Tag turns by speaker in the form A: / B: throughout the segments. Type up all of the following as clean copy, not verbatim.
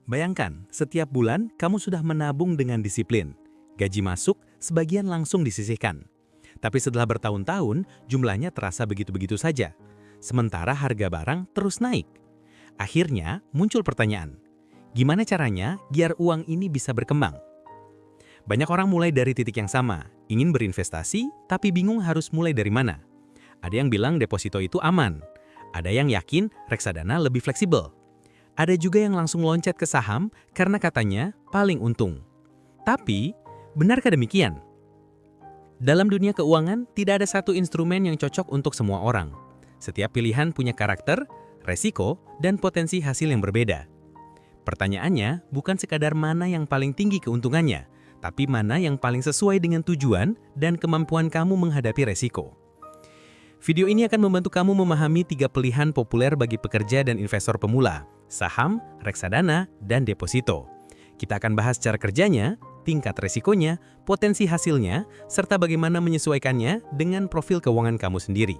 A: Bayangkan, setiap bulan kamu sudah menabung dengan disiplin. Gaji masuk, sebagian langsung disisihkan. Tapi setelah bertahun-tahun, jumlahnya terasa begitu-begitu saja. Sementara harga barang terus naik. Akhirnya, muncul pertanyaan, gimana caranya biar uang ini bisa berkembang? Banyak orang mulai dari titik yang sama, ingin berinvestasi, tapi bingung harus mulai dari mana. Ada yang bilang deposito itu aman. Ada yang yakin reksadana lebih fleksibel. Ada juga yang langsung loncat ke saham karena katanya paling untung. Tapi, benarkah demikian? Dalam dunia keuangan, tidak ada satu instrumen yang cocok untuk semua orang. Setiap pilihan punya karakter, resiko, dan potensi hasil yang berbeda. Pertanyaannya bukan sekadar mana yang paling tinggi keuntungannya, tapi mana yang paling sesuai dengan tujuan dan kemampuan kamu menghadapi resiko. Video ini akan membantu kamu memahami 3 pilihan populer bagi pekerja dan investor pemula: saham, reksadana, dan deposito. Kita akan bahas cara kerjanya, tingkat resikonya, potensi hasilnya, serta bagaimana menyesuaikannya dengan profil keuangan kamu sendiri.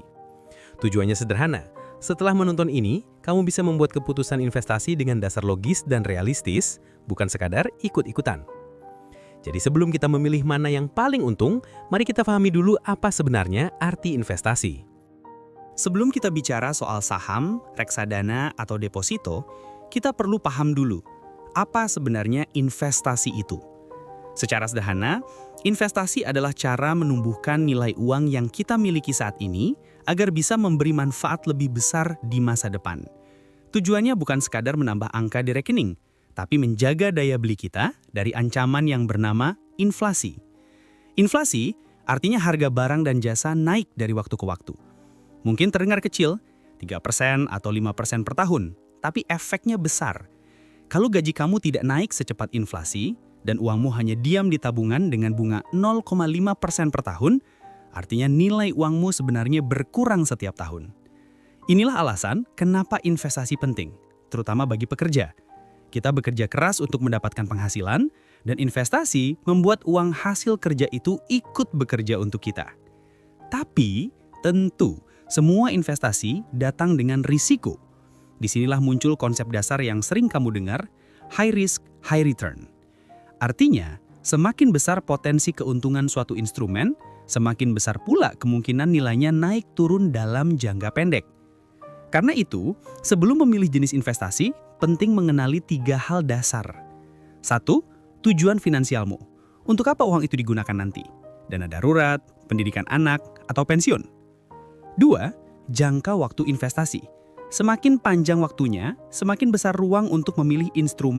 A: Tujuannya sederhana. Setelah menonton ini, kamu bisa membuat keputusan investasi dengan dasar logis dan realistis, bukan sekadar ikut-ikutan. Jadi sebelum kita memilih mana yang paling untung, mari kita pahami dulu apa sebenarnya arti investasi.
B: Sebelum kita bicara soal saham, reksadana, atau deposito, kita perlu paham dulu apa sebenarnya investasi itu. Secara sederhana, investasi adalah cara menumbuhkan nilai uang yang kita miliki saat ini agar bisa memberi manfaat lebih besar di masa depan. Tujuannya bukan sekadar menambah angka di rekening, tapi menjaga daya beli kita dari ancaman yang bernama inflasi. Inflasi artinya harga barang dan jasa naik dari waktu ke waktu. Mungkin terdengar kecil, 3% atau 5% per tahun, tapi efeknya besar. Kalau gaji kamu tidak naik secepat inflasi, dan uangmu hanya diam di tabungan dengan bunga 0,5% per tahun, artinya nilai uangmu sebenarnya berkurang setiap tahun. Inilah alasan kenapa investasi penting, terutama bagi pekerja. Kita bekerja keras untuk mendapatkan penghasilan, dan investasi membuat uang hasil kerja itu ikut bekerja untuk kita. Tapi, tentu, semua investasi datang dengan risiko. Disinilah muncul konsep dasar yang sering kamu dengar, high risk, high return. Artinya, semakin besar potensi keuntungan suatu instrumen, semakin besar pula kemungkinan nilainya naik turun dalam jangka pendek. Karena itu, sebelum memilih jenis investasi, penting mengenali 3 hal dasar. 1. Tujuan finansialmu. Untuk apa uang itu digunakan nanti? Dana darurat, pendidikan anak, atau pensiun? 2. Jangka waktu investasi. Semakin panjang waktunya, semakin besar ruang untuk memilih instrumen